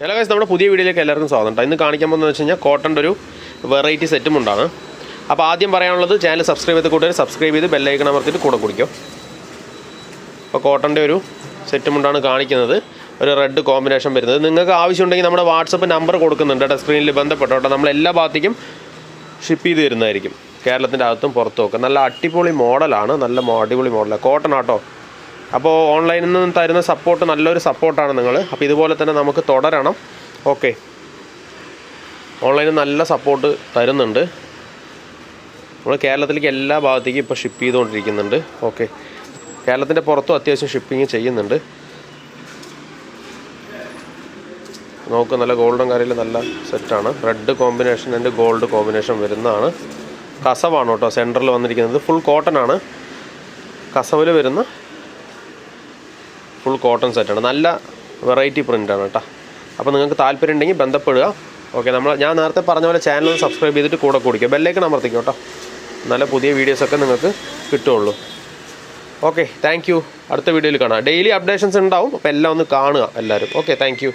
Hello guys, നമ്മുടെ പുതിയ വീഡിയോയിലേക്ക് എല്ലാവർക്കും സ്വാഗതം. ഇന്ന് കാണിക്കാൻ പോകുന്നത് വെച്ച് കഴിഞ്ഞാൽ കോട്ടൻ്റെ ഒരു വെറൈറ്റി സെറ്റും ഉണ്ടാണ്. അപ്പോൾ ആദ്യം പറയാനുള്ളത്, ചാനൽ സബ്സ്ക്രൈബ് ചെയ്ത് കൂട്ടുകാർ സബ്സ്ക്രൈബ് ചെയ്ത് ബെല്ലൈക്കൺ അമർത്തിയിട്ട് കൂടെ കുടിക്കും. അപ്പോൾ കോട്ടൻ്റെ ഒരു സെറ്റും ഉണ്ടാണ് കാണിക്കുന്നത്. ഒരു റെഡ് കോമ്പിനേഷൻ വരുന്നത്. നിങ്ങൾക്ക് ആവശ്യമുണ്ടെങ്കിൽ നമ്മുടെ വാട്സപ്പ് നമ്പർ കൊടുക്കുന്നുണ്ട് കേട്ടോ, സ്ക്രീനിൽ ബന്ധപ്പെട്ടോട്ടോ. നമ്മൾ എല്ലാ ഭാഗത്തേക്കും ഷിപ്പ് ചെയ്ത് തരുന്നതായിരിക്കും, കേരളത്തിൻ്റെ അകത്തും പുറത്തും ഒക്കെ. നല്ല അടിപൊളി മോഡലാണ്, നല്ല അടിപൊളി മോഡലാണ്, കോട്ടൺ ആട്ടോ. അപ്പോൾ ഓൺലൈനിൽ നിന്ന് തരുന്ന സപ്പോർട്ട് നല്ലൊരു സപ്പോർട്ടാണ് നിങ്ങൾ. അപ്പോൾ ഇതുപോലെ തന്നെ നമുക്ക് തുടരണം. ഓക്കെ, ഓൺലൈനിൽ നല്ല സപ്പോർട്ട് തരുന്നുണ്ട്. നമ്മൾ കേരളത്തിലേക്ക് എല്ലാ ഭാഗത്തേക്കും ഇപ്പോൾ ഷിപ്പ് ചെയ്തുകൊണ്ടിരിക്കുന്നുണ്ട്. ഓക്കെ, കേരളത്തിൻ്റെ പുറത്തും അത്യാവശ്യം ഷിപ്പിങ് ചെയ്യുന്നുണ്ട്. നമുക്ക് നല്ല ഗോൾഡൻ കറിയിൽ നല്ല സെറ്റാണ്. Red combination and gold combination വരുന്നതാണ്. കസവാണ് കേട്ടോ സെൻറ്ററിൽ വന്നിരിക്കുന്നത്. ഫുൾ കോട്ടൺ ആണ്, കസവിൽ വരുന്ന ഫുൾ കോട്ടൺ സെറ്റാണ്. നല്ല വെറൈറ്റി പ്രിൻ്റാണ് കേട്ടോ. അപ്പോൾ നിങ്ങൾക്ക് താല്പര്യം ഉണ്ടെങ്കിൽ ബന്ധപ്പെടുക. ഓക്കെ, ഞാൻ നേരത്തെ പറഞ്ഞ പോലെ ചാനൽ സബ്സ്ക്രൈബ് ചെയ്തിട്ട് കൂടെ കുടിക്കുക, ബെല്ലൈക്കൺ അമർത്തിക്കും കേട്ടോ. നല്ല പുതിയ വീഡിയോസൊക്കെ നിങ്ങൾക്ക് കിട്ടുള്ളൂ. Okay, thank you. അടുത്ത വീഡിയോയിൽ കാണാം. ഡെയിലി അപ്ഡേഷൻസ് ഉണ്ടാവും, അപ്പോൾ എല്ലാം ഒന്ന് കാണുക എല്ലാവരും. Okay, thank you.